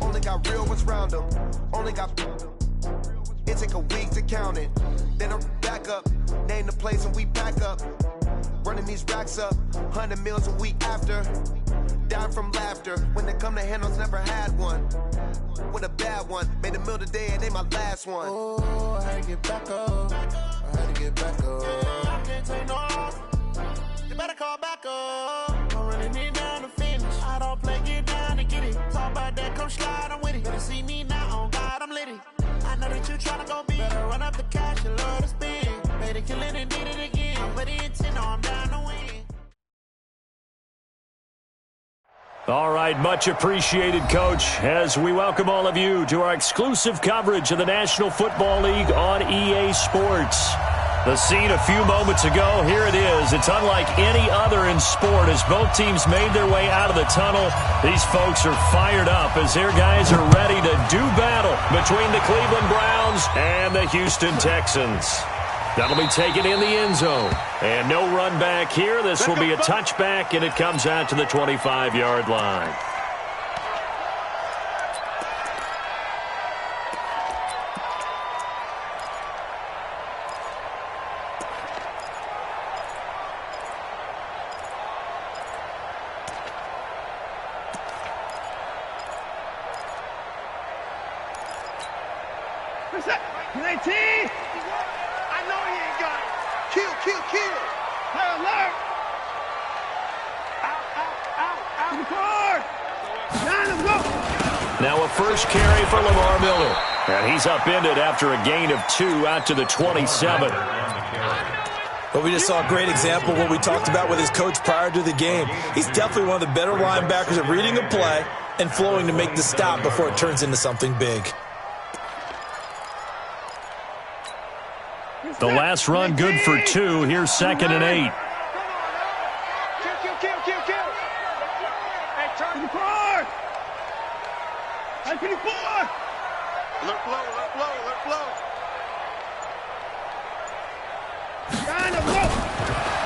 Only got real ones round them. Only got. It take a week to count it. Then I'm back up. Name the place and we pack up. Running these racks up. 100 meals a week after. Down from laughter. When they come to handles, never had one. With a bad one. Made a meal today and they my last one. Oh, I had to get back up. I had to get back up. I can't take no off. You better call back up. I'm running it down to finish. I don't play, get down to get it. Talk about that, come slide, I'm with it. Better see me now, on God, I'm litty. I know that you tryna go big. Better run up the cash, you love to spend. Made it kill it and did it again. I'm with the intent, no, I'm down to win. All right, much appreciated, Coach, as we welcome all of you to our exclusive coverage of the National Football League on EA Sports. The scene a few moments ago, here it is. It's unlike any other in sport as both teams made their way out of the tunnel. These folks are fired up as their guys are ready to do battle between the Cleveland Browns and the Houston Texans. That'll be taken in the end zone. And no run back here. This will be a touchback, and it comes out to the 25-yard line. Now a first carry for Lamar Miller. And he's upended after a gain of 2 out to the 27. But we just saw a great example of what we talked about with his coach prior to the game. He's definitely one of the better linebackers at reading a play and flowing to make the stop before it turns into something big. The last run good for 2. Here's 2nd and 8.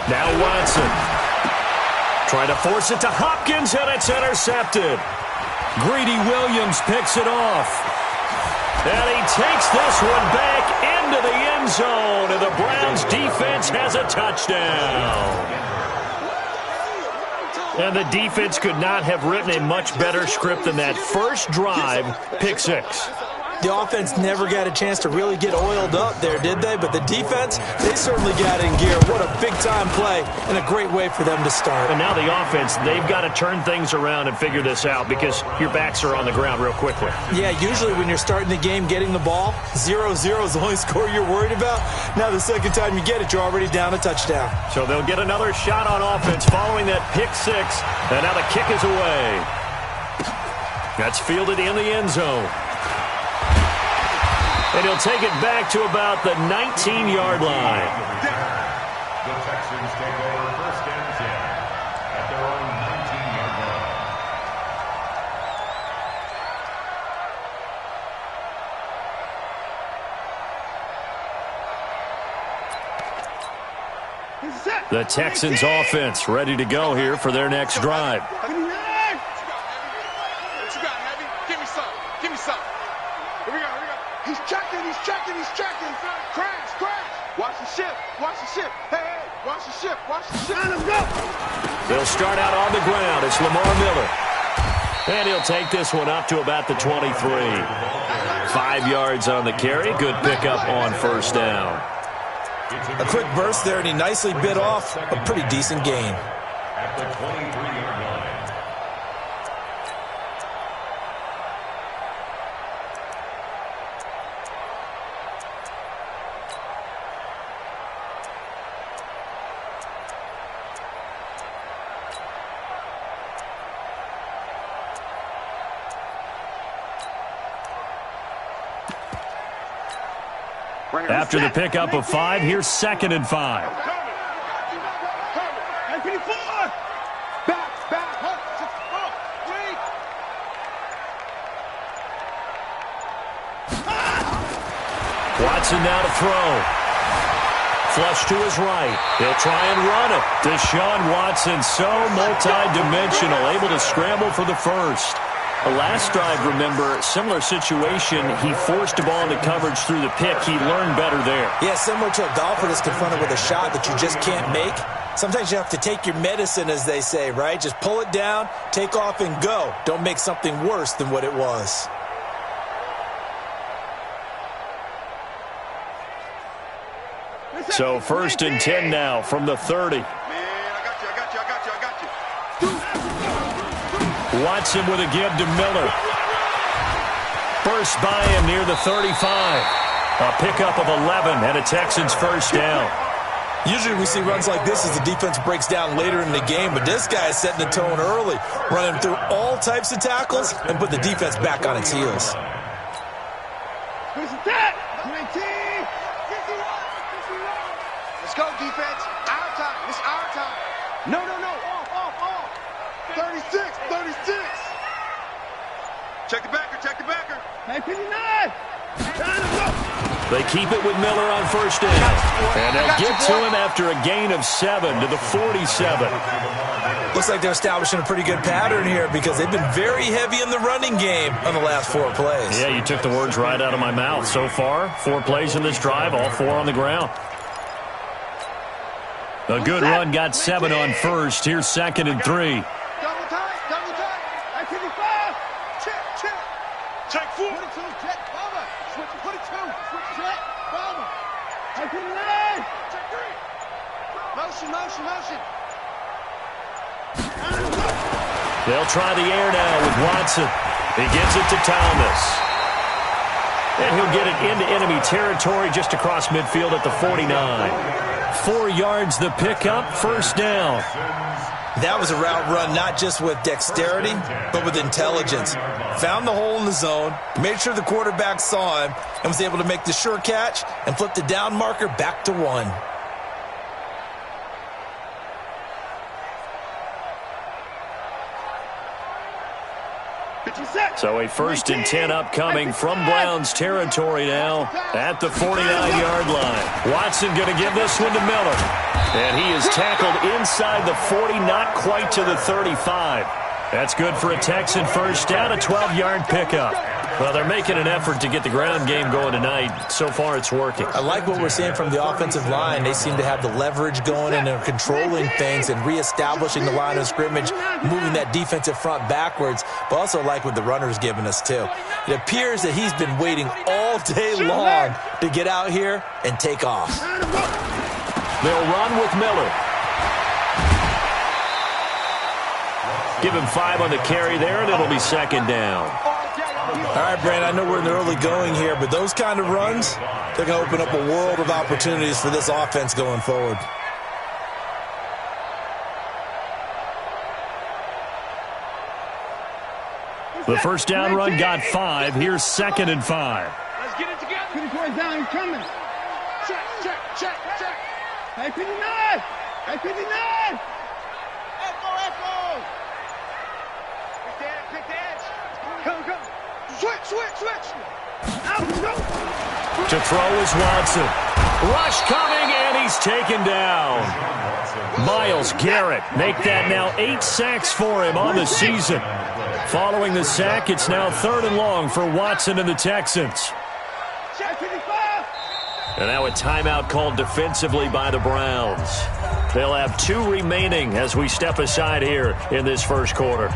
Now Watson. Trying to force it to Hopkins, and it's intercepted. Greedy Williams picks it off. And he takes this one back into the end zone, and the Browns defense has a touchdown. And the defense could not have written a much better script than that first drive, pick 6. The offense never got a chance to really get oiled up there, did they? But the defense, they certainly got in gear. What a big-time play and a great way for them to start. And now the offense, they've got to turn things around and figure this out because your backs are on the ground real quickly. Yeah, usually when you're starting the game getting the ball, 0-0 is the only score you're worried about. Now the second time you get it, you're already down a touchdown. So they'll get another shot on offense following that pick 6. And now the kick is away. That's fielded in the end zone. And he'll take it back to about the 19-yard line. The Texans take over 1st and 10 at their own 19-yard line. The Texans offense ready to go here for their next drive. What you got, Heavy? Give me some. Give me some. Here we go. He's checking. Crash. Watch the ship. Hey, watch the ship. Let's go. They'll start out on the ground. It's Lamar Miller. And he'll take this one up to about the 23. 5 yards on the carry. Good pickup on 1st down. A quick burst there, and he nicely bit off a pretty decent gain. At the 23-yard line. After the pickup of 5, here's 2nd and 5. Watson now to throw. Flush to his right. He'll try and run it. Deshaun Watson, so multi-dimensional, able to scramble for the first. The last drive, remember, similar situation. He forced a ball into coverage through the pick. He learned better there. Yeah, similar to a golfer that's confronted with a shot that you just can't make. Sometimes you have to take your medicine, as they say, right? Just pull it down, take off, and go. Don't make something worse than what it was. So 1st and 10 now from the 30. Man, I got you. Watson with a give to Miller. First by him near the 35. A pickup of 11 and a Texans first down. Usually we see runs like this as the defense breaks down later in the game, but this guy is setting the tone early, running through all types of tackles and put the defense back on its heels. Let's go, defense. Our time. It's our time. No. Off. 36. Check the backer. Hey, 59. They keep it with Miller on first down. And they'll get to him after a gain of 7 to the 47. Looks like they're establishing a pretty good pattern here because they've been very heavy in the running game on the last 4 plays. Yeah, you took the words right out of my mouth. So far, 4 plays in this drive, all 4 on the ground. A good run got 7 on first. Here's 2nd and 3. Double tight. Hey, 55. Check 4. 22. Check. Bomber. Switch 22. Switch check. Bomber. Hey, 59. Check 3. Motion. They'll try the air now with Watson. He gets it to Thomas. And he'll get it into enemy territory just across midfield at the 49. 4 yards the pickup, first down. That was a route run not just with dexterity, but with intelligence. Found the hole in the zone, made sure the quarterback saw him, and was able to make the sure catch and flip the down marker back to 1. So a 1st and 10 upcoming from Browns territory now at the 49-yard line. Watson going to give this one to Miller. And he is tackled inside the 40, not quite to the 35. That's good for a Texan first down, a 12-yard pickup. Well, they're making an effort to get the ground game going tonight. So far, it's working. I like what we're seeing from the offensive line. They seem to have the leverage going and they're controlling things and reestablishing the line of scrimmage, moving that defensive front backwards, but also like what the runner's giving us, too. It appears that he's been waiting all day long to get out here and take off. They'll run with Miller. Give him 5 on the carry there, and it'll be 2nd down. All right, Brandon, I know we're in the early going here, but those kind of runs, they're going to open up a world of opportunities for this offense going forward. The first down run got 5. Here's 2nd and 5. Let's get it together. 54 down. He's coming. Check. Hey, 59. Hey, 59. Echo. Pick the edge. Come. Switch. To throw is Watson. Rush coming, and he's taken down. Myles Garrett make that now 8 sacks for him on the season. Following the sack, it's now 3rd and long for Watson and the Texans. And now a timeout called defensively by the Browns. They'll have 2 remaining as we step aside here in this first quarter.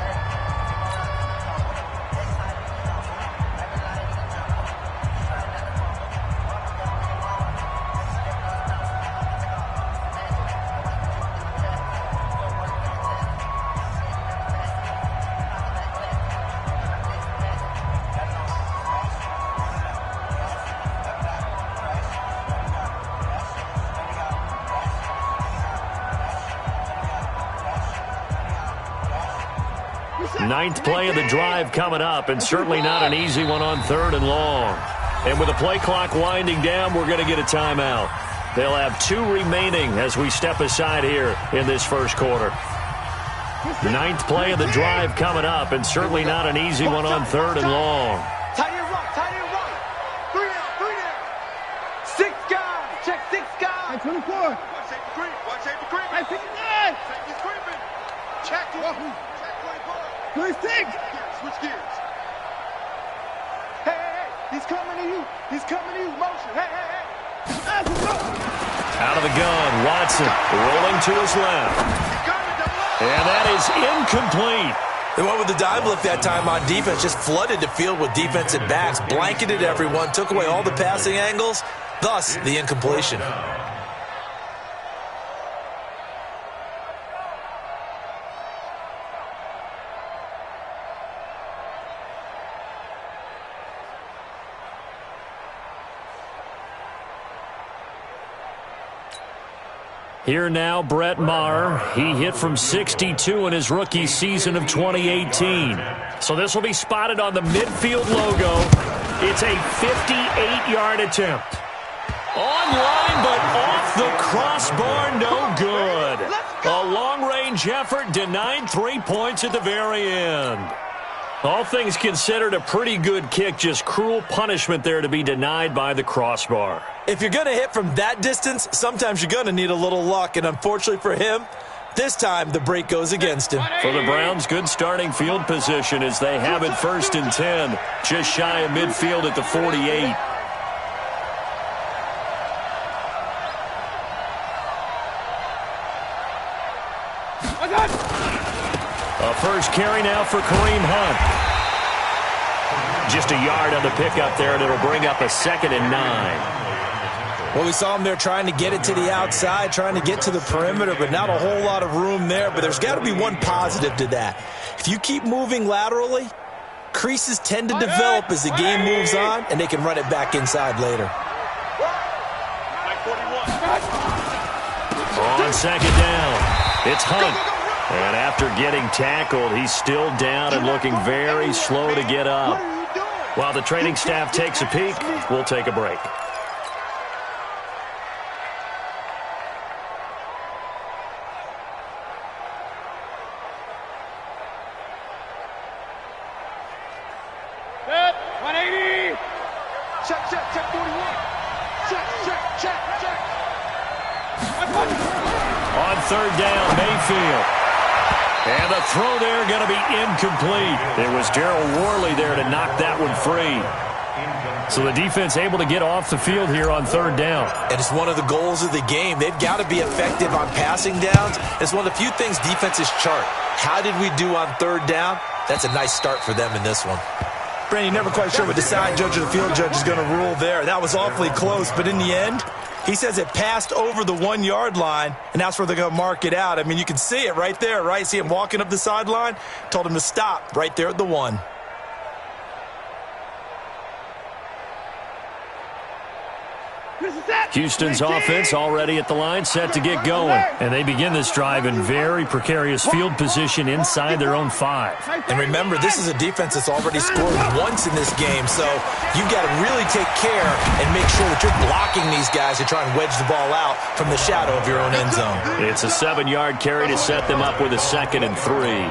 Ninth play of the drive coming up, and certainly not an easy one on 3rd and long. And with the play clock winding down, we're going to get a timeout. They'll have 2 remaining as we step aside here in this first quarter. Ninth play of the drive coming up, and certainly not an easy one on 3rd and long. Tight end run. 3 down. 6 guys. Check 6 guys. Hey, 24. Watch safety creep. Hey, 59. Safety's creeping. Check 24. 26. Switch gears. He's coming to you. He's coming to you. Motion. Hey, hey, hey. Out of the gun, Watson rolling to his left. And that is incomplete. They went with the dime look that time on defense, just flooded the field with defensive backs, blanketed everyone, took away all the passing angles, thus the incompletion. Here now, Brett Maher. He hit from 62 in his rookie season of 2018. So this will be spotted on the midfield logo. It's a 58-yard attempt. Online, but off the crossbar, no good. A long-range effort denied 3 points at the very end. All things considered, a pretty good kick, just cruel punishment there to be denied by the crossbar. If you're going to hit from that distance, sometimes you're going to need a little luck, and unfortunately for him, this time the break goes against him. For the Browns, good starting field position as they have it 1st and 10, just shy of midfield at the 48. A first carry now for Kareem Hunt. Just a yard on the pickup there, and it'll bring up a 2nd and 9. Well, we saw him there trying to get it to the outside, trying to get to the perimeter, but not a whole lot of room there. But there's got to be one positive to that. If you keep moving laterally, creases tend to develop as the game moves on, and they can run it back inside later. On 2nd down, it's Hunt. And after getting tackled, he's still down and looking very slow to get up. While the training staff takes a peek, we'll take a break. Set. 180. Check, check, check 41. Check, check, check, check. On 3rd down, Mayfield. And the throw there going to be incomplete. It was Darryl Worley there to knock that one free. So the defense able to get off the field here on 3rd down. And it's one of the goals of the game. They've got to be effective on passing downs. It's one of the few things defenses chart. How did we do on 3rd down? That's a nice start for them in this one. Brandon, you're never quite sure what the side judge or the field judge is going to rule there. That was awfully close, but in the end, he says it passed over the 1-yard line, and that's where they're going to mark it out. I mean, you can see it right there, right? See him walking up the sideline? Told him to stop right there at the 1. Houston's offense already at the line, set to get going. And they begin this drive in very precarious field position inside their own 5. And remember, this is a defense that's already scored once in this game, so you've got to really take care and make sure that you're blocking these guys to try and wedge the ball out from the shadow of your own end zone. It's a 7-yard carry to set them up with a 2nd and 3.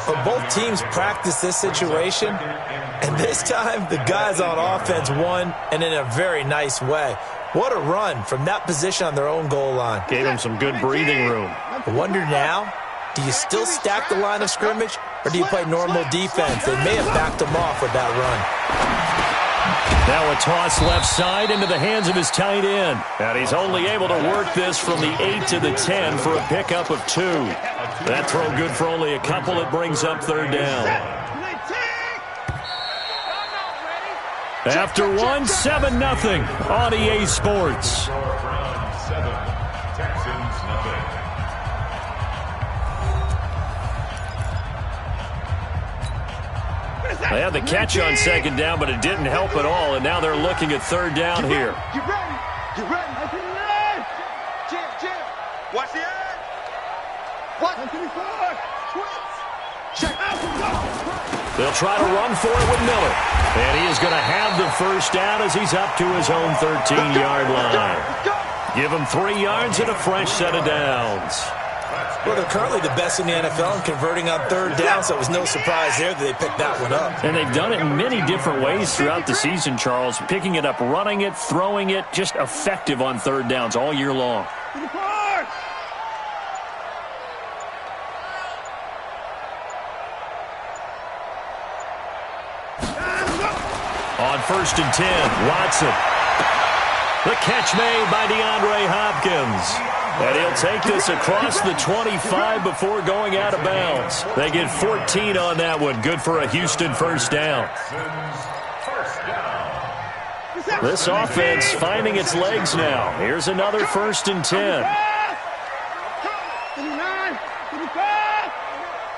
But both teams practice this situation, and this time the guys on offense won, and in a very nice way. What a run from that position on their own goal line. Gave them some good breathing room. I wonder now, do you still stack the line of scrimmage, or do you play normal defense? They may have backed them off with that run. Now a toss left side into the hands of his tight end. And he's only able to work this from the 8 to the 10 for a pickup of 2. That throw good for only a couple. It brings up 3rd down. After 1, 7-0 on EA Sports. They had the catch on 2nd down, but it didn't help at all, and now they're looking at 3rd down here. Get ready. Get ready. Jam, jam. Watch the edge. Watch. 124. Check. They'll try to run for it with Miller. And he is going to have the first down as he's up to his own 13-yard line. Give him 3 yards and a fresh set of downs. Well, they're currently the best in the NFL in converting on 3rd down, so it was no surprise there that they picked that one up. And they've done it in many different ways throughout the season, Charles. Picking it up, running it, throwing it, just effective on 3rd downs all year long. On 1st and 10, Watson. The catch made by DeAndre Hopkins. And he'll take this across the 25 before going out of bounds. They get 14 on that one. Good for a Houston first down. This offense finding its legs now. Here's another 1st and 10.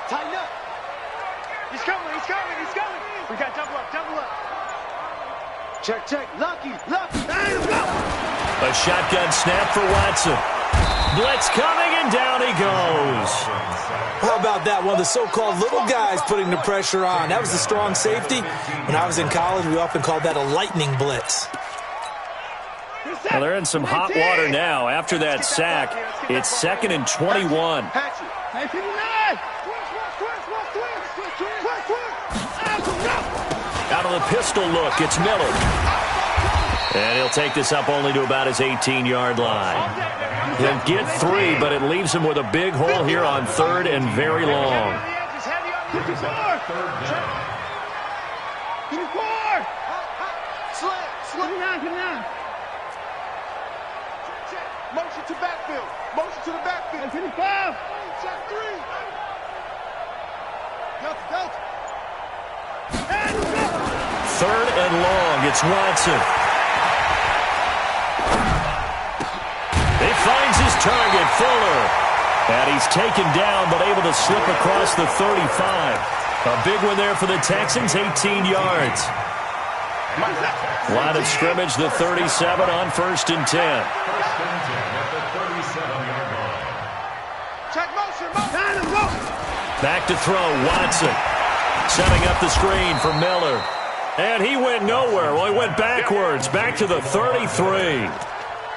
Tighten up. He's coming, he's coming, he's coming. We got double up, double up. Check, check. Lucky, lucky. A shotgun snap for Watson. Blitz coming, and down he goes. How about that? One of the so-called little guys putting the pressure on. That was the strong safety. When I was in college, we often called that a lightning blitz. Well, they're in some hot water now. After that sack, it's 2nd and 21. Out of the pistol look, it's Miller. And he'll take this up only to about his 18-yard line. He'll get 3, but it leaves him with a big hole here on 3rd and very long. Motion to backfield. Motion to the backfield. 55. Check 3. Delta. 3rd and long. It's Watson. He finds his target, Fuller. And he's taken down, but able to slip across the 35. A big one there for the Texans, 18 yards. Line of scrimmage, the 37 on 1st and 10. 1st and 10 at the 37-yard line. Check motion. Back to throw, Watson. Setting up the screen for Miller. And he went nowhere. Well, he went backwards, back to the 33.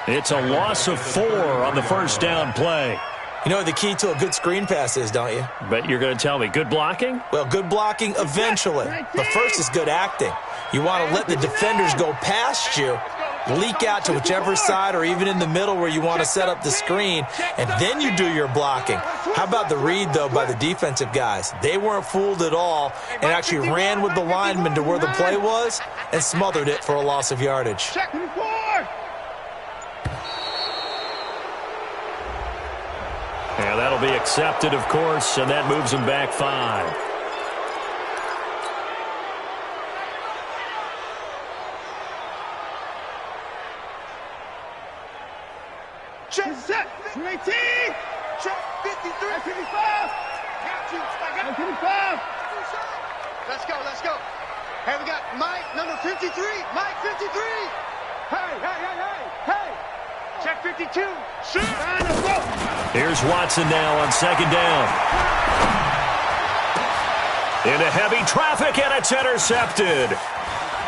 It's a loss of 4 on the first down play. You know what the key to a good screen pass is, don't you? But you're going to tell me, good blocking? Well, good blocking eventually. But first is good acting. You want to let the defenders go past you, leak out to whichever side or even in the middle where you want to set up the screen, and then you do your blocking. How about the read, though, by the defensive guys? They weren't fooled at all and actually ran with the lineman to where the play was and smothered it for a loss of yardage. Yeah, that'll be accepted, of course, and that moves him back 5. Check, set. 18. Check, 53. 55. Got you. I got 55. Let's go, let's go. Hey, we got Mike, number 53. Mike, 53. Hey. Check 52. Shoot. Here's Watson now on 2nd down. Into heavy traffic, and it's intercepted.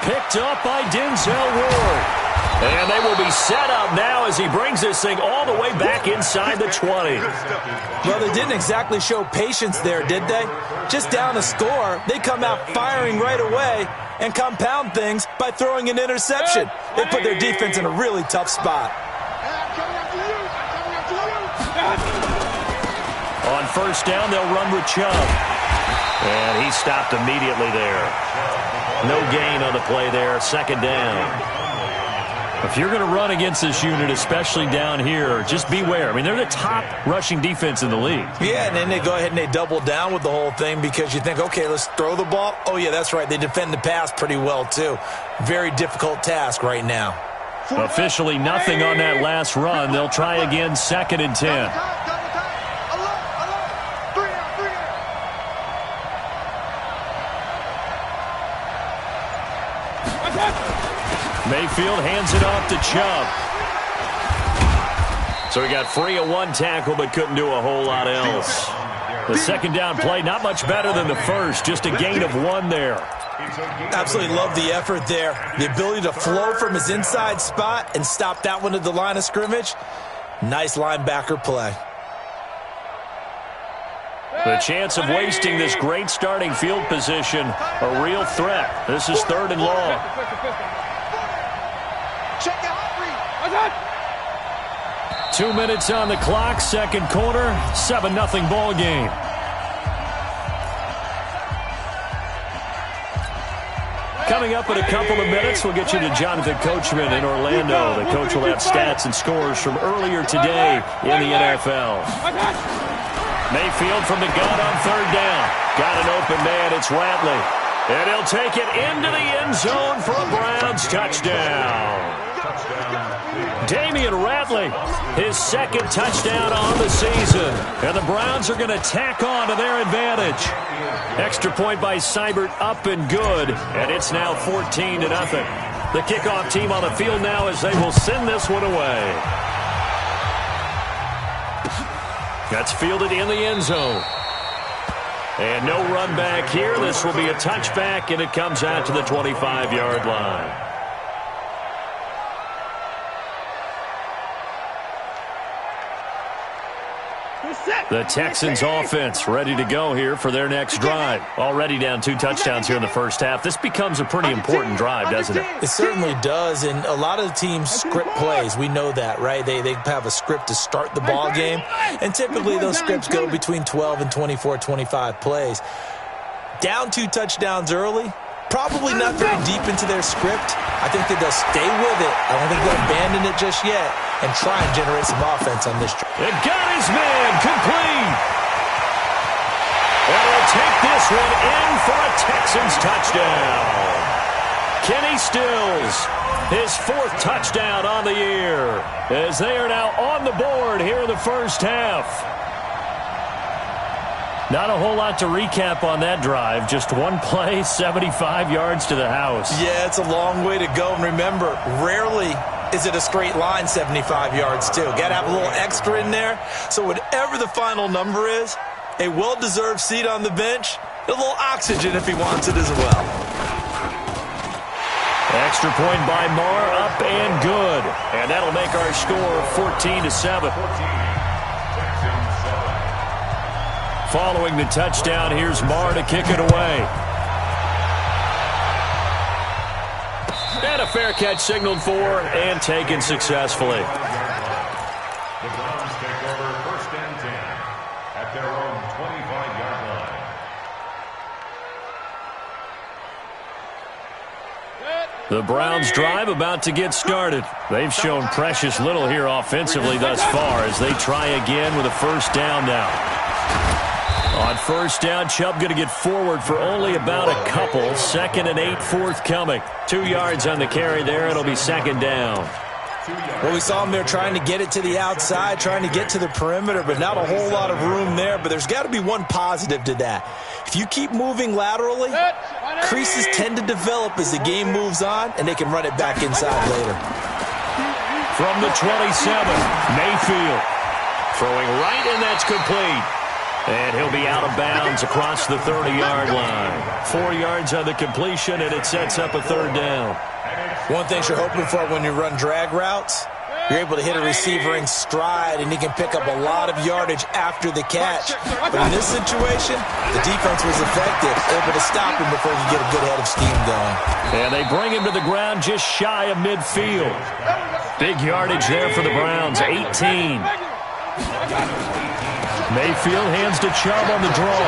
Picked up by Denzel Ward. And they will be set up now as he brings this thing all the way back inside the 20. Well, they didn't exactly show patience there, did they? Just down a score, they come out firing right away and compound things by throwing an interception. They put their defense in a really tough spot. On 1st down, they'll run with Chubb. And he stopped immediately there. No gain on the play there, 2nd down. If you're going to run against this unit, especially down here, just beware. I mean, they're the top rushing defense in the league. Yeah, and then they go ahead and they double down with the whole thing because you think, okay, let's throw the ball. Oh, yeah, that's right. They defend the pass pretty well, too. Very difficult task right now. Officially nothing on that last run. They'll try again, 2nd and 10. Mayfield hands it off to Chubb. So he got free of 1 tackle but couldn't do a whole lot else. The 2nd down play, not much better than the first, just a gain of 1 there. Absolutely love the effort there. The ability to flow from his inside spot and stop that one at the line of scrimmage. Nice linebacker play. The chance of wasting this great starting field position, a real threat. This is 3rd and long. Check it out. 2 minutes on the clock, 2nd quarter, 7-0 ball game. Coming up in a couple of minutes, we'll get you to Jonathan Coachman in Orlando. The coach will have stats and scores from earlier today in the NFL. Mayfield from the gun on third down. Got an open man. It's Ratley. And he'll take it into the end zone for a Browns touchdown. Damian Ratley, his second touchdown on the season. And the Browns are going to tack on to their advantage. Extra point by Seibert up and good. And it's now 14-0. The kickoff team on the field now as they will send this one away. That's fielded in the end zone. And no run back here. This will be a touchback, and it comes out to the 25-yard line. The Texans offense ready to go here for their next drive. Already down 2 touchdowns here in the first half. This becomes a pretty important drive, doesn't it? It certainly does, and a lot of the teams script plays. We know that, right? They have a script to start the ball game, and typically those scripts go between 12 and 24, 25 plays. Down 2 touchdowns early, probably not very deep into their script. I think that they'll stay with it. I don't think they'll abandon it just yet and try and generate some offense on this drive. It got his man complete. And he'll take this one in for a Texans touchdown. Kenny Stills, his 4th touchdown on the year, as they are now on the board here in the first half. Not a whole lot to recap on that drive. Just one play, 75 yards to the house. Yeah, it's a long way to go. And remember, rarely is it a straight line 75 yards, too. Got to have a little extra in there. So whatever the final number is, a well-deserved seat on the bench, a little oxygen if he wants it as well. Extra point by Marr, up and good. And that'll make our score 14-7. Following the touchdown, here's Marr to kick it away. And a fair catch signaled for and taken successfully. The Browns take over 1st and 10 at their own 25-yard line. The Browns drive about to get started. They've shown precious little here offensively thus far as they try again with a first down now. On first down, Chubb going to get forward for only about a couple. 2nd and 8 forthcoming. 2 yards on the carry there. It'll be 2nd down. Well, we saw him there trying to get it to the outside, trying to get to the perimeter, but not a whole lot of room there. But there's got to be one positive to that. If you keep moving laterally, creases tend to develop as the game moves on, and they can run it back inside later. From the 27, Mayfield throwing right, and that's complete. And he'll be out of bounds across the 30-yard line. 4 yards on the completion, and it sets up a 3rd down. One thing you're hoping for when you run drag routes, you're able to hit a receiver in stride, and he can pick up a lot of yardage after the catch. But in this situation, the defense was effective, able to stop him before he could get a good head of steam going. And they bring him to the ground just shy of midfield. Big yardage there for the Browns, 18. Mayfield hands to Chubb on the draw.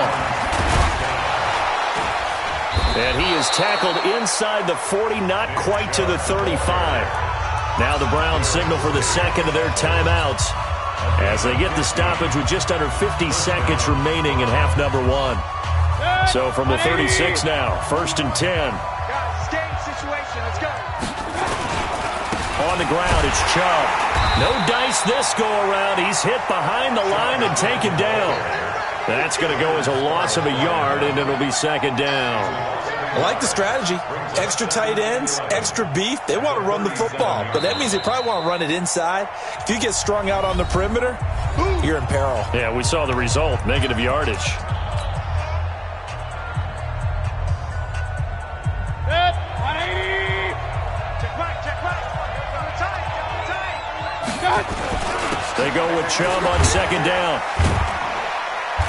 And he is tackled inside the 40, not quite to the 35. Now the Browns signal for the 2nd of their timeouts as they get the stoppage with just under 50 seconds remaining in half number 1. So from the 36 now, 1st and 10. Guys, game situation. Let's go. On the ground, it's Chubb. No dice this go-around. He's hit behind the line and taken down. That's going to go as a loss of a yard, and it'll be 2nd down. I like the strategy. Extra tight ends, extra beef. They want to run the football, but that means they probably want to run it inside. If you get strung out on the perimeter, you're in peril. Yeah, we saw the result, negative yardage. They go with Chubb on 2nd down.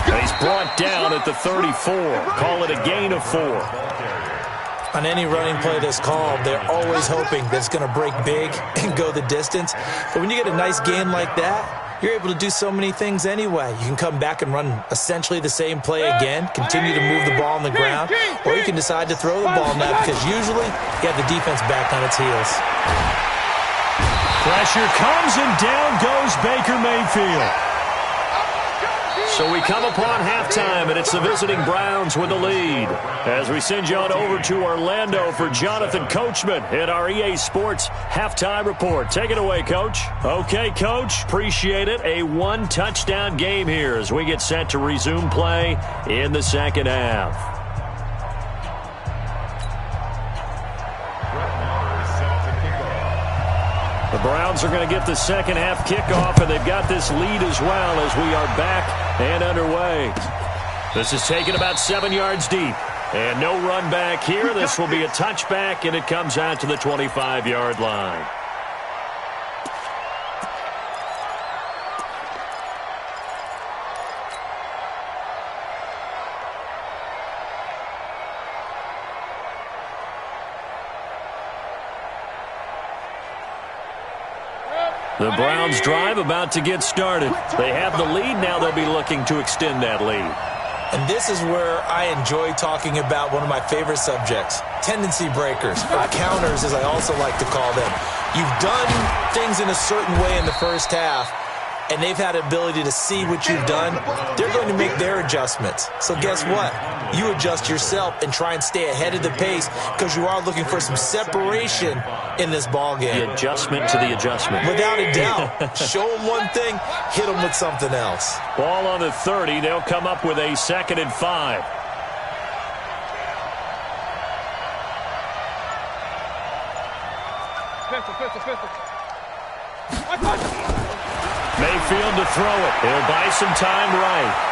And he's brought down at the 34. Call it a gain of 4. On any running play that's called, they're always hoping that it's going to break big and go the distance. But when you get a nice gain like that, you're able to do so many things anyway. You can come back and run essentially the same play again, continue to move the ball on the ground, or you can decide to throw the ball net because usually you have the defense back on its heels. Pressure comes and down goes Baker Mayfield. So we come upon halftime, and it's the visiting Browns with the lead. As we send you on over to Orlando for Jonathan Coachman in our EA Sports Halftime Report. Take it away, Coach. Okay, Coach. Appreciate it. A one-touchdown game here as we get set to resume play in the second half. The Browns are going to get the second half kickoff, and they've got this lead as well as we are back and underway. This is taken about 7 yards deep. And no run back here. This will be a touchback, and it comes out to the 25-yard line. The Browns drive about to get started. They have the lead. Now they'll be looking to extend that lead. And this is where I enjoy talking about one of my favorite subjects, tendency breakers, or counters as I also like to call them. You've done things in a certain way in the first half, and they've had the ability to see what you've done. They're going to make their adjustments. So guess what? You adjust yourself and try and stay ahead of the pace because you are looking for some separation in this ball game. The adjustment to the adjustment. Without a doubt. Show them one thing, hit them with something else. Ball on the 30. They'll come up with a 2nd and 5. Mayfield to throw it. He'll buy some time right.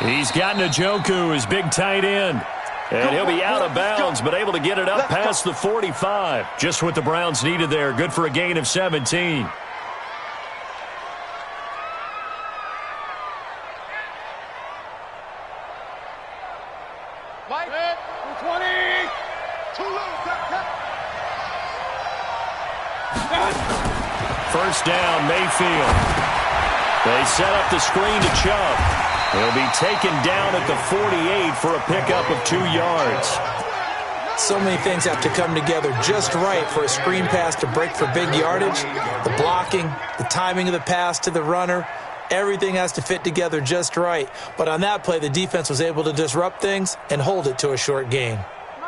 He's got Njoku, his big tight end. And he'll be out of bounds, but able to get it up past the 45. Just what the Browns needed there. Good for a gain of 17. First down, Mayfield. They set up the screen to Chubb. He'll be taken down at the 48 for a pickup of 2 yards. So many things have to come together just right for a screen pass to break for big yardage. The blocking, the timing of the pass to the runner, everything has to fit together just right. But on that play, the defense was able to disrupt things and hold it to a short gain.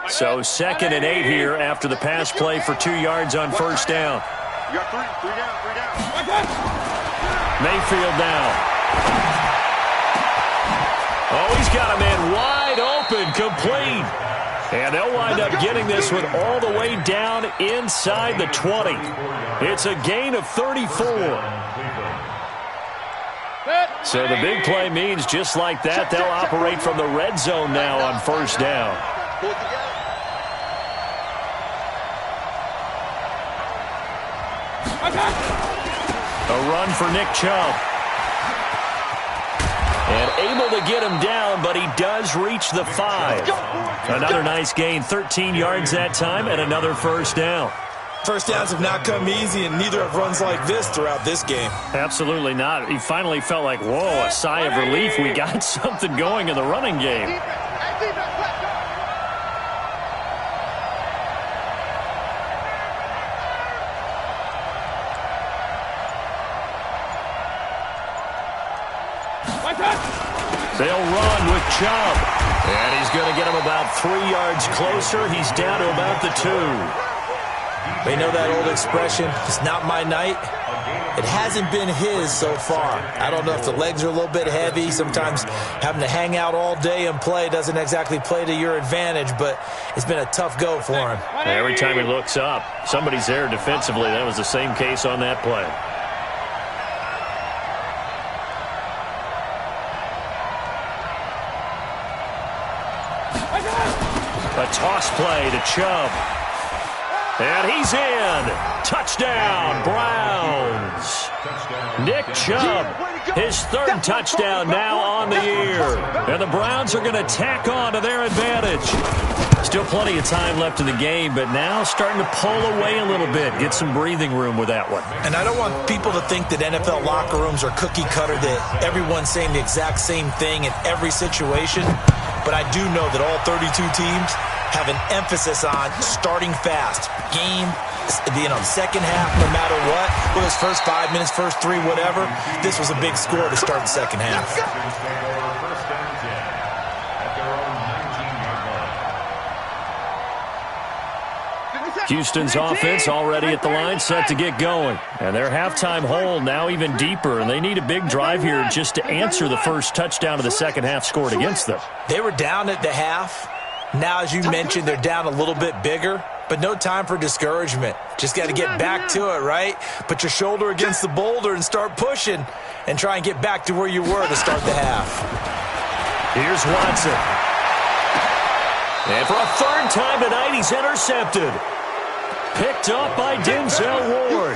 So 2nd and 8 here after the pass play for 2 yards on first down. You got three down. Mayfield now. Oh, he's got a man wide open, complete. And they'll wind up getting this one all the way down inside the 20. It's a gain of 34. So the big play means just like that, they'll operate from the red zone now on first down. A run for Nick Chubb. And able to get him down, but he does reach the 5. Another nice gain, 13 yards that time, and another first down. First downs have not come easy, and neither have runs like this throughout this game. Absolutely not. He finally felt like, whoa, a sigh of relief. We got something going in the running game. They'll run with Chubb. And he's going to get him about 3 yards closer. He's down to about the 2. They know that old expression, it's not my night. It hasn't been his so far. I don't know if the legs are a little bit heavy. Sometimes having to hang out all day and play doesn't exactly play to your advantage, but it's been a tough go for him. Every time he looks up, somebody's there defensively. That was the same case on that play. A toss play to Chubb. And he's in. Touchdown, Browns. Nick Chubb, his 3rd touchdown now on the year. And the Browns are going to tack on to their advantage. Still plenty of time left in the game, but now starting to pull away a little bit. Get some breathing room with that one. And I don't want people to think that NFL locker rooms are cookie cutter, that everyone's saying the exact same thing in every situation. But I do know that all 32 teams have an emphasis on starting fast. Game, second half, no matter what. Whether it's first 5 minutes, first 3, whatever. This was a big score to start the second half. Houston's offense already at the line, set to get going. And their halftime hole now even deeper, and they need a big drive here just to answer the first touchdown of the second half scored against them. They were down at the half. Now, as you mentioned, they're down a little bit bigger, but no time for discouragement. Just got to get back to it, right? Put your shoulder against the boulder and start pushing and try and get back to where you were to start the half. Here's Watson. And for a third time tonight, he's intercepted. Picked up by Denzel Ward.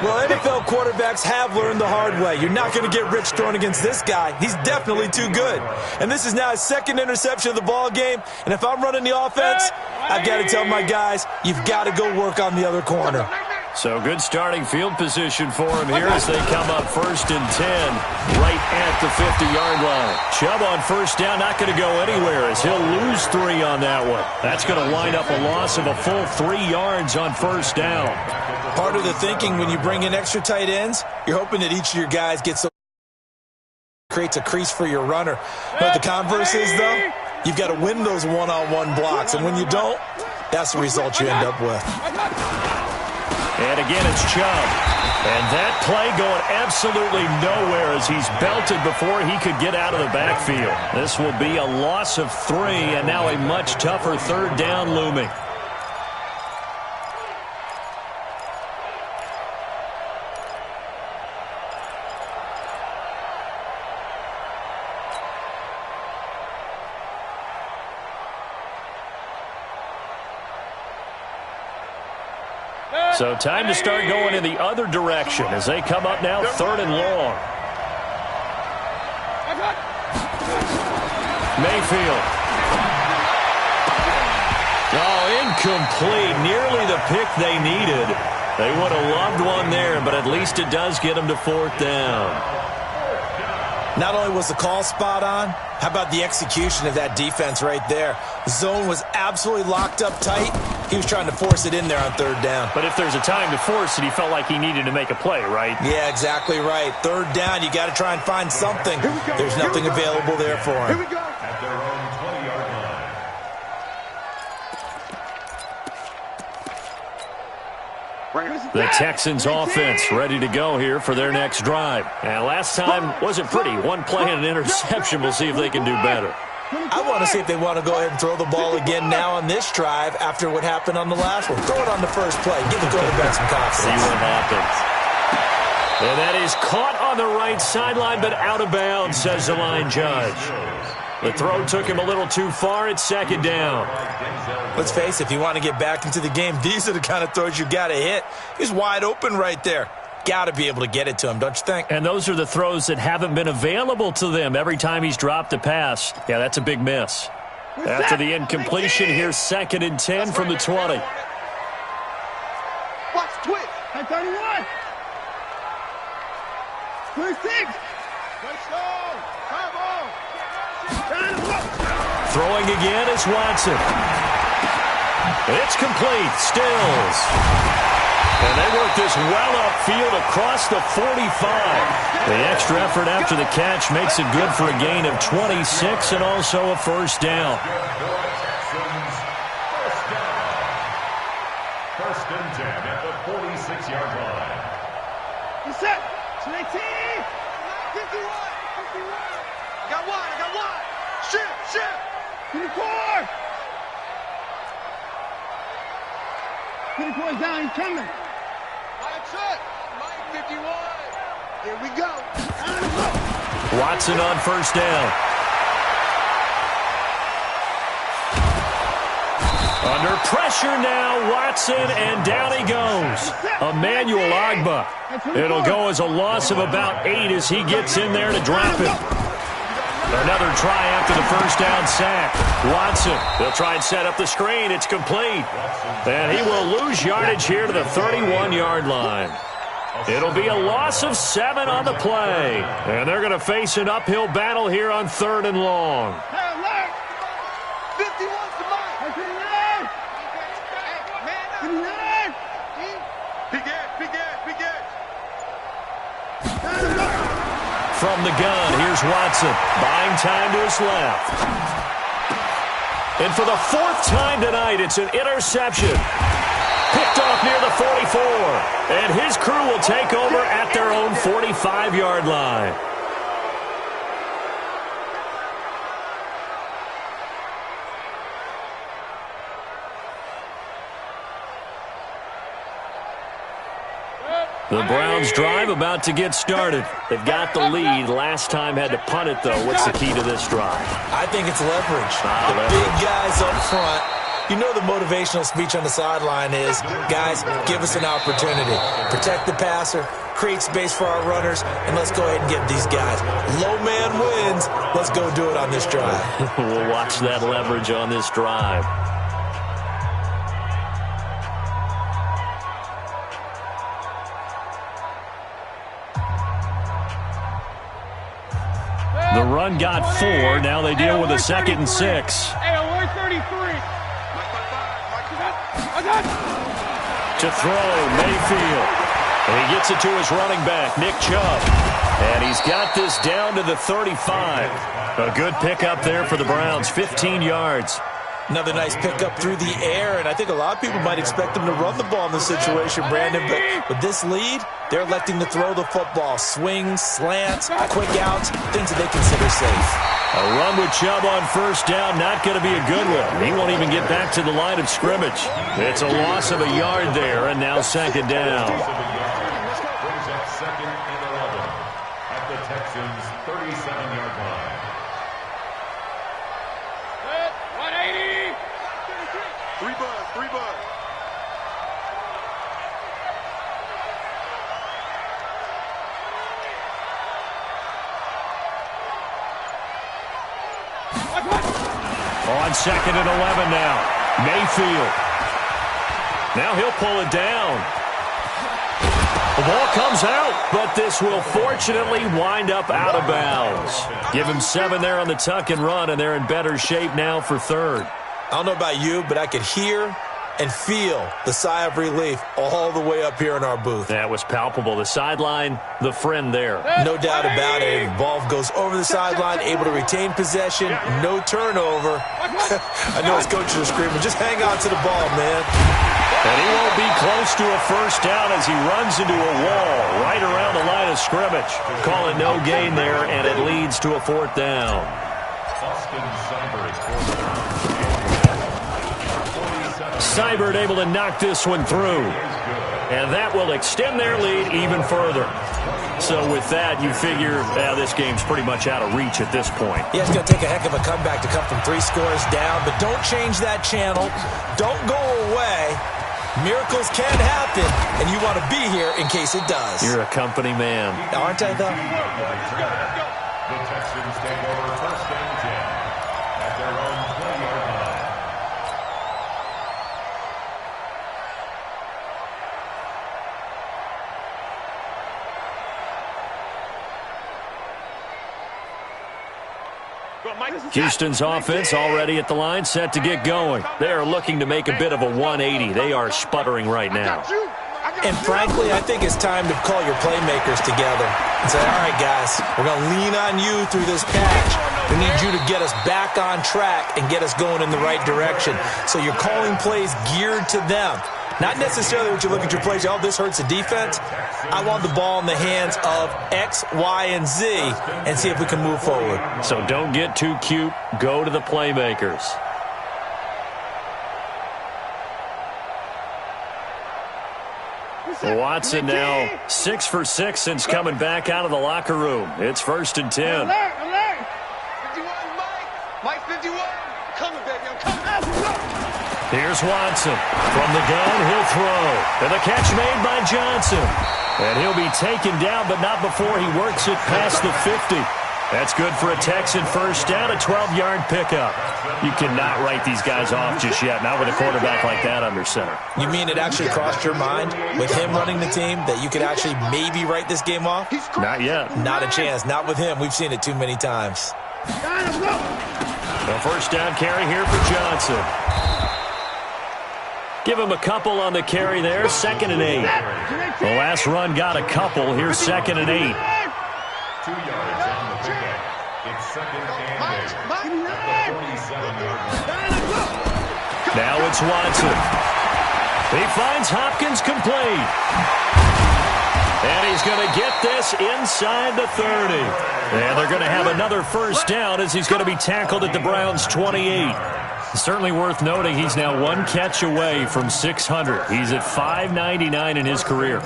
Well, NFL quarterbacks have learned the hard way. You're not going to get rich throwing against this guy. He's definitely too good. And this is now his second interception of the ball game. And if I'm running the offense, I've got to tell my guys, you've got to go work on the other corner. So good starting field position for him here as they come up 1st and 10 right at the 50-yard line. Chubb on first down, not going to go anywhere as he'll lose 3 on that one. That's going to wind up a loss of a full 3 yards on first down. Part of the thinking when you bring in extra tight ends, you're hoping that each of your guys creates a crease for your runner. But the converse is, though, you've got to win those one-on-one blocks. And when you don't, that's the result you end up with. And again, it's Chubb. And that play going absolutely nowhere as he's belted before he could get out of the backfield. This will be a loss of 3, and now a much tougher third down looming. So time to start going in the other direction as they come up now 3rd and long. Mayfield. Oh, incomplete. Nearly the pick they needed. They would have loved one there, but at least it does get them to 4th down. Not only was the call spot on, how about the execution of that defense right there? The zone was absolutely locked up tight. He was trying to force it in there on 3rd down. But if there's a time to force it, he felt like he needed to make a play, right? Yeah, exactly right. 3rd down, you got to try and find something. There's nothing available there for him. At their own 20-yard line. The Texans offense ready to go here for their next drive. And last time wasn't pretty. One play and an interception. We'll see if they can do better. I want to see if they want to go ahead and throw the ball again now on this drive after what happened on the last one. Throw it on the first play. Give the quarterback some confidence. See what happens. And that is caught on the right sideline, but out of bounds, says the line judge. The throw took him a little too far. It's 2nd down. Let's face it, if you want to get back into the game, these are the kind of throws you got to hit. He's wide open right there. Got to be able to get it to him, don't you think? And those are the throws that haven't been available to them every time he's dropped a pass. Yeah, that's a big miss. After the incompletion, here's 2nd and 10 from the 20. Watch twitch. 31. 26. Let's go. Come on. Throwing again is Watson. It's complete. Stills. And they work this well upfield across the 45. The extra effort after the catch makes it good for a gain of 26 and also a first down. First and 10 at the 46-yard line. You set. 19. 51. 51. I got one. Shift. 54. 54 is down. He's coming. Mike 51. Here we go. Watson on first down. Under pressure now, Watson, and down he goes. Emmanuel Ogbah. It'll go as a loss of about 8 as he gets in there to drop him. Another try after the first down sack. Watson, they'll try and set up the screen. It's complete. And he will lose yardage here to the 31-yard line. It'll be a loss of 7 on the play. And they're going to face an uphill battle here on 3rd and long. From the gun, here's Watson. Buying time to his left. And for the 4th time tonight, it's an interception. Picked off near the 44. And his crew will take over at their own 45-yard line. The Browns drive about to get started. They've got the lead. Last time had to punt it, though. What's the key to this drive? I think it's leverage. Big guys up front. You know the motivational speech on the sideline is, guys, give us an opportunity. Protect the passer, create space for our runners, and let's go ahead and get these guys. Low man wins. Let's go do it on this drive. We'll watch that leverage on this drive. The run got 4. Now they deal with a 2nd and 6. To throw, Mayfield. And he gets it to his running back, Nick Chubb. And he's got this down to the 35. A good pickup there for the Browns, 15 yards. Another nice pickup through the air, and I think a lot of people might expect them to run the ball in this situation, Brandon, but with this lead, they're electing to throw the football. Swings, slants, quick outs, things that they consider safe. A run with Chubb on 1st down, not going to be a good one. He won't even get back to the line of scrimmage. It's a loss of a yard there, and now 2nd down. Brings up 2nd and 11 at the Texans' 37-yard line. 180. 3 bud. On 2nd and 11 now. Mayfield. Now he'll pull it down. The ball comes out, but this will fortunately wind up out of bounds. Give him 7 there on the tuck and run, and they're in better shape now for 3rd. I don't know about you, but I could hear and feel the sigh of relief all the way up here in our booth. That was palpable. The sideline, the friend there. No doubt about it. The ball goes over the sideline, able to retain possession, no turnover. I know his coaches are screaming, just hang on to the ball, man. And he won't be close to a 1st down as he runs into a wall right around the line of scrimmage. Call it no gain there, and it leads to a 4th down. Seibert able to knock this one through. And that will extend their lead even further. So with that, you figure this game's pretty much out of reach at this point. Yeah, it's going to take a heck of a comeback to come from 3 scores down. But don't change that channel. Don't go away. Miracles can happen, and you want to be here in case it does. You're a company man. Aren't I, though? The Texans take over 1st and 10 at their own 20-yard line. Houston's offense already at the line, set to get going. They are looking to make a bit of a 180. They are sputtering right now. And frankly, I think it's time to call your playmakers together and say, all right, guys, we're going to lean on you through this patch. We need you to get us back on track and get us going in the right direction. So you're calling plays geared to them. Not necessarily when you look at your plays, oh, this hurts the defense. I want the ball in the hands of X, Y, and Z and see if we can move forward. So don't get too cute. Go to the playmakers. Watson now 6 for 6 since coming back out of the locker room. It's 1st and 10. Alert! 51, Mike 51. I'm coming, baby. I'm coming. Here's Watson. From the gun, he'll throw. And the catch made by Johnson. And he'll be taken down, but not before he works it past the 50. That's good for a Texan first down, a 12-yard pickup. You cannot write these guys off just yet, not with a quarterback like that under center. You mean it actually crossed your mind with him running the team that you could actually maybe write this game off? Not yet. Not a chance. Not with him. We've seen it too many times. The first down carry here for Johnson. Give him a couple on the carry there, 2nd and 8. The last run got a couple. Here's 2nd and 8. 2 yards on the pickup. It's 2nd and 8 at the 47-yard line. Now it's Watson. He finds Hopkins complete. And he's going to get this inside the 30. And they're going to have another first down as he's going to be tackled at the Browns' 28. Certainly worth noting he's now 1 catch away from 600. He's at 599 in his career.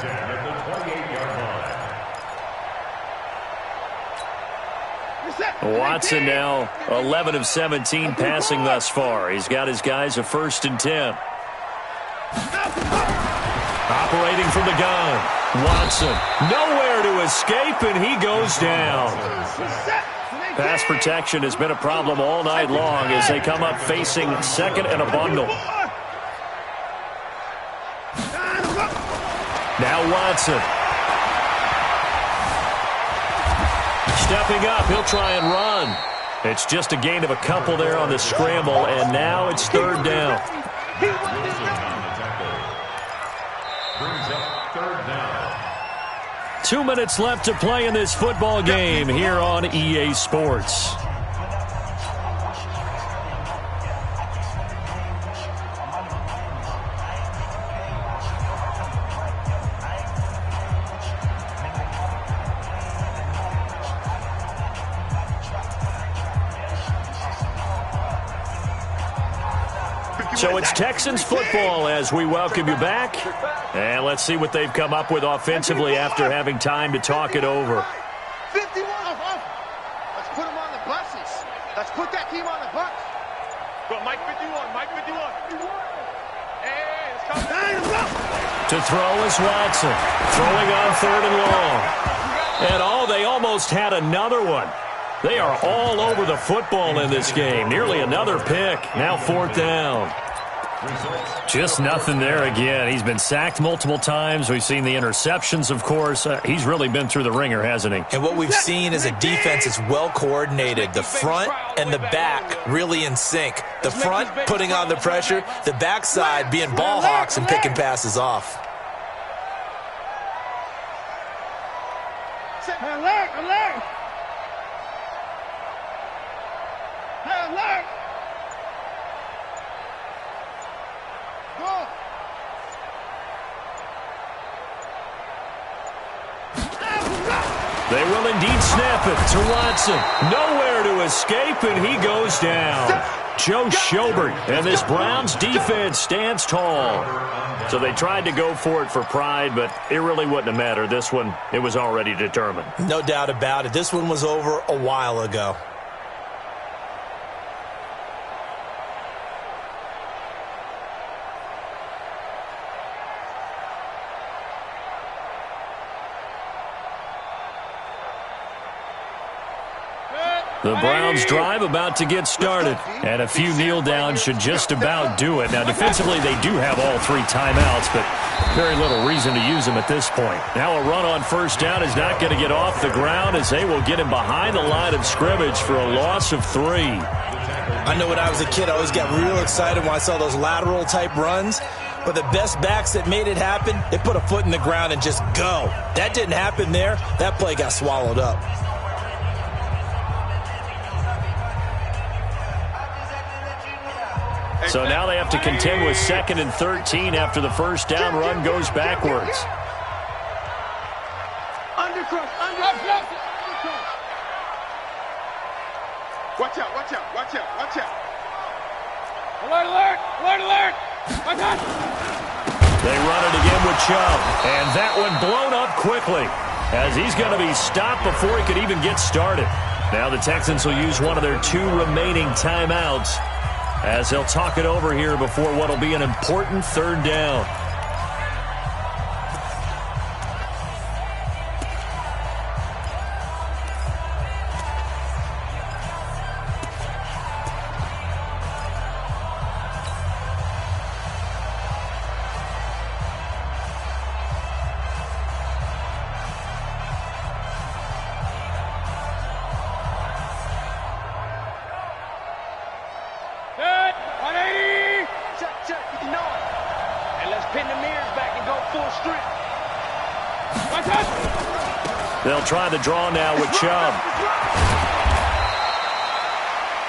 Watson now 11 of 17 passing thus far. He's got his guys a 1st and 10. Operating from the gun. Watson nowhere to escape, and he goes down. Pass protection has been a problem all night long as they come up facing 2nd and a bundle. Now Watson. Stepping up, he'll try and run. It's just a gain of a couple there on the scramble, and now it's 3rd down. Brings up 3rd down. 2 minutes left to play in this football game here on EA Sports. So it's Texans football as we welcome you back. And let's see what they've come up with offensively after having time to talk it over. 51. Let's put them on the buses. Let's put that team on the bus. Go, Mike 51. Mike 51. Hey, it's coming. To throw is Watson. Throwing on 3rd and long. And they almost had another one. They are all over the football in this game. Nearly another pick. Now 4th down. Just nothing there again. He's been sacked multiple times. We've seen the interceptions, of course. He's really been through the ringer, hasn't he? And what we've seen is a defense that's well coordinated. The front and the back really in sync. The front putting on the pressure. The backside being ball hawks and picking passes off. Alert! Alert! Alert! Go! They will indeed snap it to Watson. Nowhere to escape, and he goes down. Joe Schobert, and this Browns defense stands tall. So they tried to go for it for pride, but it really wouldn't have mattered. This one, it was already determined. No doubt about it. This one was over a while ago. The Browns drive about to get started, and a few kneel downs should just about do it. Now, defensively, they do have all 3 timeouts, but very little reason to use them at this point. Now a run on 1st down is not going to get off the ground as they will get him behind the line of scrimmage for a loss of 3. I know when I was a kid, I always got real excited when I saw those lateral-type runs. But the best backs that made it happen, they put a foot in the ground and just go. That didn't happen there. That play got swallowed up. So now they have to contend with 2nd and 13 after the 1st down run goes backwards. Undercross. Watch out, watch out, watch out, watch out. Alert, alert, alert, alert. Watch out. They run it again with Chubb, and that one blown up quickly as he's going to be stopped before he could even get started. Now the Texans will use one of their 2 remaining timeouts as they'll talk it over here before what will be an important 3rd down. pin the mirrors back and go full strength. They'll try the draw now with Chubb.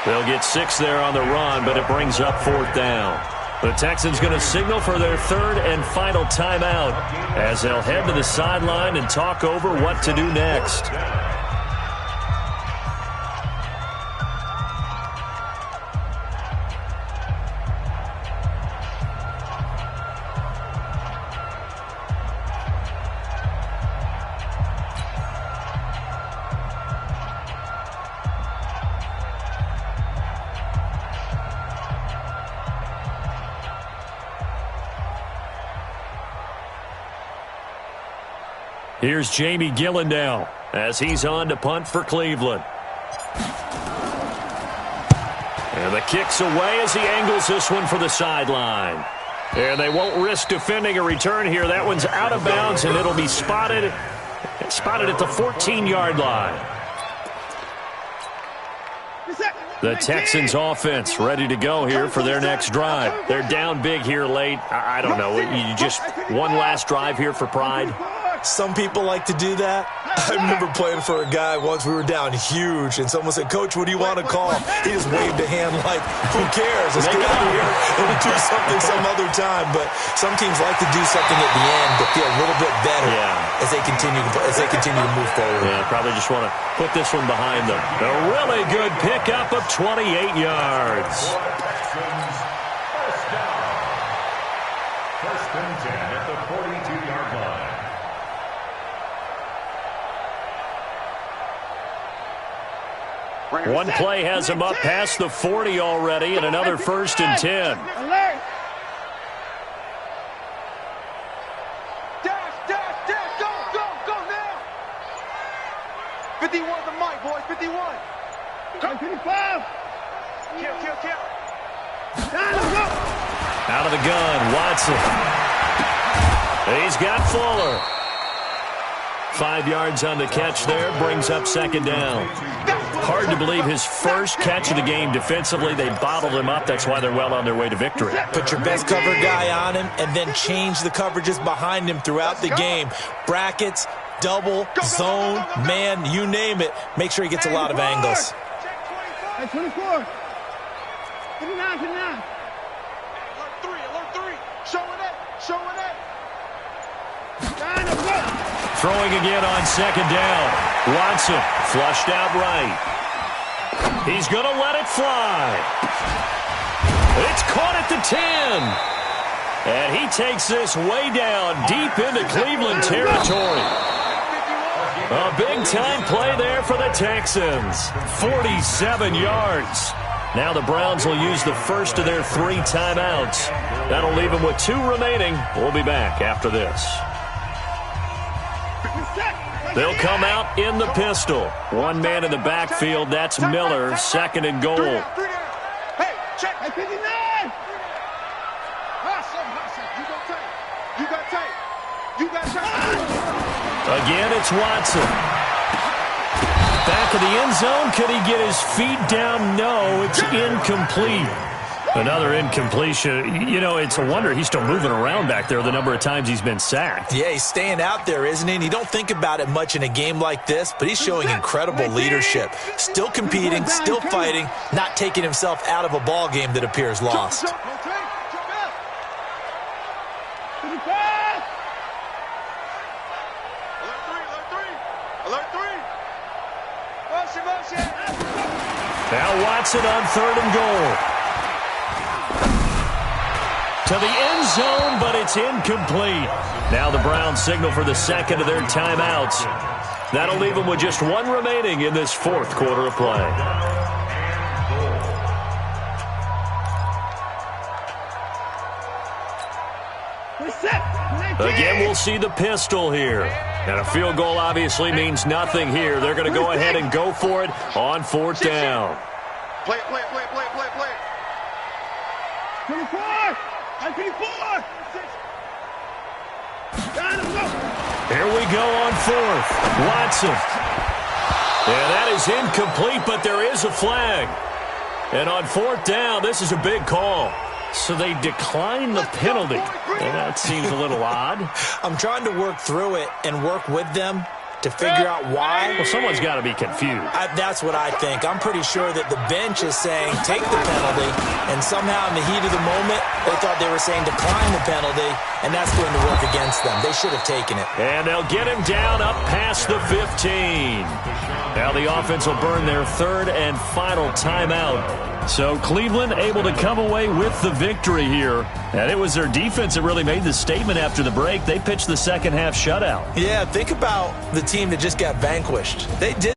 They'll get 6 there on the run, but it brings up 4th down. The Texans going to signal for their 3rd and final timeout as they'll head to the sideline and talk over what to do next. Here's Jamie Gillandale as he's on to punt for Cleveland. And the kick's away as he angles this one for the sideline. And they won't risk defending a return here. That one's out of bounds, and it'll be spotted at the 14-yard line. The Texans offense ready to go here for their next drive. They're down big here late. I don't know. You just one last drive here for pride. Some people like to do that. I remember playing for a guy once. We were down huge, and someone said, "Coach, what do you want to call?" He just waved a hand like, "Who cares? Let's get out of here and we'll do something some other time." But some teams like to do something at the end to feel a little bit better as they continue to move forward. Yeah, probably just want to put this one behind them. A really good pickup of 28 yards. First and 10 at the 42-yard line. One play has him up past the 40 already, and another 1st and 10. Dash, go now. 51 the mic, boys, 51. 55. Kill. Out of the gun, Watson. He's got Fuller. 5 yards on the catch there, brings up 2nd down. Hard to believe his first catch of the game defensively. They bottled him up. That's why they're well on their way to victory. Put your best cover guy on him and then change the coverages behind him throughout the game. Brackets, double, zone, man, you name it. Make sure he gets a lot of angles. 24. 59. Alert 3. Showing it. Throwing again on 2nd down. Watson flushed out right. He's going to let it fly. It's caught at the 10. And he takes this way down deep into Cleveland territory. A big-time play there for the Texans. 47 yards. Now the Browns will use the first of their 3 timeouts. That'll leave them with 2 remaining. We'll be back after this. They'll come out in the pistol. One man in the backfield. That's Miller. 2nd and goal. Hey, check. 59. You got tape. Again, it's Watson. Back of the end zone. Could he get his feet down? No, it's incomplete. Another incompletion. You know, it's a wonder he's still moving around back there the number of times he's been sacked. Yeah, he's staying out there, isn't he? And you don't think about it much in a game like this, but he's showing incredible leadership. Still competing, still fighting, not taking himself out of a ball game that appears lost. Now Watson on 3rd and goal. To the end zone, but it's incomplete. Now the Browns signal for the 2nd of their timeouts. That'll leave them with just 1 remaining in this 4th quarter of play. Again, we'll see the pistol here. And a field goal obviously means nothing here. They're going to go ahead and go for it on 4th down. Play. 24. Here we go on 4th. Watson. Yeah, that is incomplete, but there is a flag. And on 4th down, this is a big call. So they decline the penalty. That seems a little odd. I'm trying to work through it and work with them to figure out why. Well, someone's got to be confused. That's what I think. I'm pretty sure that the bench is saying take the penalty, and somehow in the heat of the moment, they thought they were saying decline the penalty, and that's going to work against them. They should have taken it. And they'll get him down up past the 15. Now the offense will burn their third and final timeout. So Cleveland able to come away with the victory here. And it was their defense that really made the statement after the break. They pitched the second half shutout. Yeah, think about the team that just got vanquished. They did